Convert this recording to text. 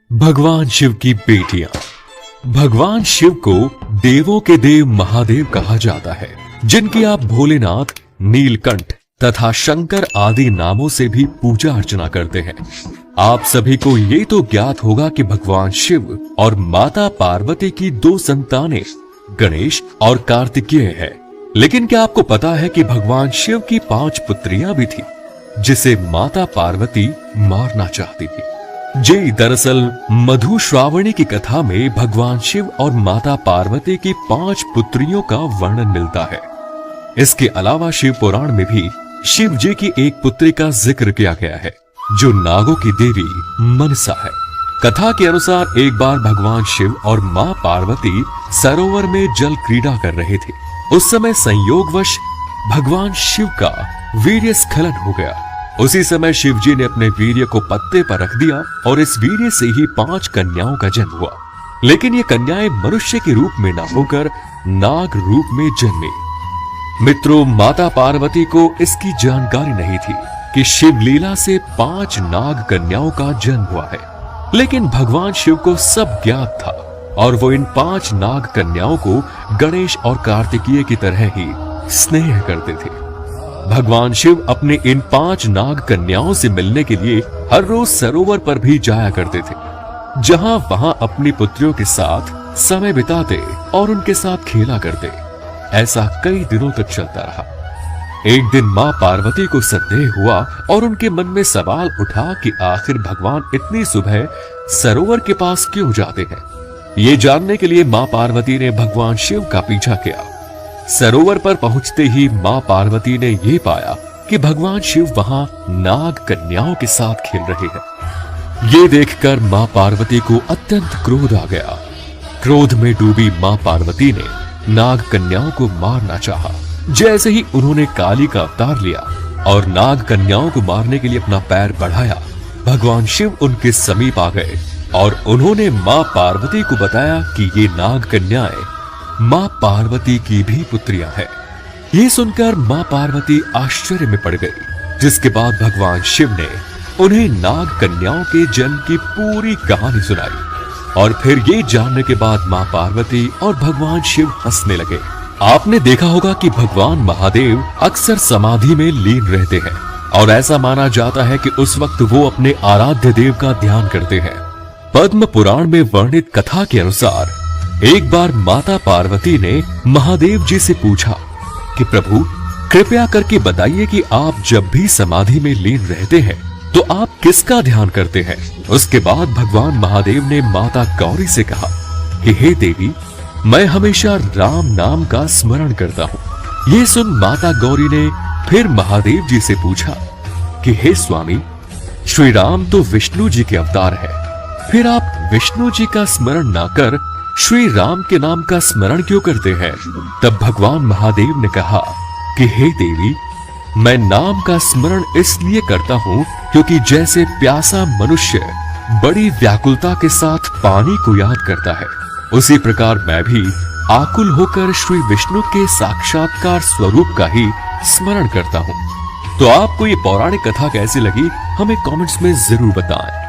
भगवान शिव की बेटियां। भगवान शिव को देवों के देव महादेव कहा जाता है, जिनकी आप भोलेनाथ, नीलकंठ तथा शंकर आदि नामों से भी पूजा अर्चना करते हैं। आप सभी को ये तो ज्ञात होगा कि भगवान शिव और माता पार्वती की दो संतानें गणेश और कार्तिकेय है। लेकिन क्या आपको पता है कि भगवान शिव की 5 पुत्रियां भी थी, जिसे माता पार्वती मारना चाहती थी। जी दरअसल मधुश्रावणी की कथा में भगवान शिव और माता पार्वती की 5 पुत्रियों का वर्णन मिलता है। इसके अलावा शिव पुराण में भी शिव जी की एक पुत्री का जिक्र किया गया है, जो नागों की देवी मनसा है। कथा के अनुसार एक बार भगवान शिव और मां पार्वती सरोवर में जल क्रीड़ा कर रहे थे। उस समय संयोगवश भगवान शिव का वीर्य स्खलन हो गया। उसी समय शिव जी ने अपने वीर्य को पत्ते पर रख दिया और इस वीर्य से ही 5 कन्याओं का जन्म हुआ। लेकिन ये कन्याएं मनुष्य के रूप में न होकर नाग रूप में जन्मी। मित्रों, माता पार्वती को इसकी जानकारी नहीं थी कि शिव लीला से 5 नाग कन्याओं का जन्म हुआ है। लेकिन भगवान शिव को सब ज्ञात था और वो इन 5 नाग कन्याओं को गणेश और कार्तिकेय की तरह ही स्नेह करते थे। भगवान शिव अपने इन 5 नाग कन्याओं से मिलने के लिए हर रोज सरोवर पर भी जाया करते थे, जहां वहां अपनी पुत्रियों के साथ समय बिताते और उनके साथ खेला करते। ऐसा कई दिनों तक चलता रहा। एक दिन मां पार्वती को संदेह हुआ और उनके मन में सवाल उठा कि आखिर भगवान इतनी सुबह सरोवर के पास क्यों जाते हैं। ये जानने के लिए मां पार्वती ने भगवान शिव का पीछा किया। सरोवर पर पहुंचते ही मां पार्वती ने यह पाया कि भगवान शिव वहां नाग कन्याओं के साथ खेल रहे हैं। ये देखकर मां पार्वती को अत्यंत क्रोध आ गया। क्रोध में डूबी मां पार्वती ने नाग कन्याओं को मारना चाहा। जैसे ही उन्होंने काली का अवतार लिया और नाग कन्याओं को मारने के लिए अपना पैर बढ़ाया, भगवान शिव उनके समीप आ गए और उन्होंने मां पार्वती को बताया कि ये नाग कन्याएं मां पार्वती की भी पुत्रियां हैं। ये सुनकर मां पार्वती आश्चर्य में पड़ गई, जिसके बाद भगवान शिव ने उन्हें नाग कन्याओं के जन्म की पूरी कहानी सुनाई। और फिर ये जानने के बाद मां पार्वती और भगवान शिव हंसने लगे। आपने देखा होगा कि भगवान महादेव अक्सर समाधि में लीन रहते हैं और ऐसा माना जाता है कि उस वक्त वो अपने आराध्य देव का ध्यान करते हैं। पद्म पुराण में वर्णित कथा के अनुसार एक बार माता पार्वती ने महादेव जी से पूछा कि प्रभु, कृपया करके बताइए कि आप जब भी समाधि में लीन रहते हैं तो आप किसका ध्यान करते हैं। उसके बाद भगवान महादेव ने माता गौरी से कहा कि हे देवी, मैं हमेशा राम नाम का स्मरण करता हूँ। ये सुन माता गौरी ने फिर महादेव जी से पूछा कि हे स्वामी, श्री राम तो विष्णु जी के अवतार है, फिर आप विष्णु जी का स्मरण ना कर श्री राम के नाम का स्मरण क्यों करते हैं। तब भगवान महादेव ने कहा कि हे देवी, मैं नाम का स्मरण इसलिए करता हूँ क्योंकि जैसे प्यासा मनुष्य बड़ी व्याकुलता के साथ पानी को याद करता है, उसी प्रकार मैं भी आकुल होकर श्री विष्णु के साक्षात्कार स्वरूप का ही स्मरण करता हूँ। तो आपको ये पौराणिक कथा कैसी लगी, हमें कमेंट्स में जरूर बताएं।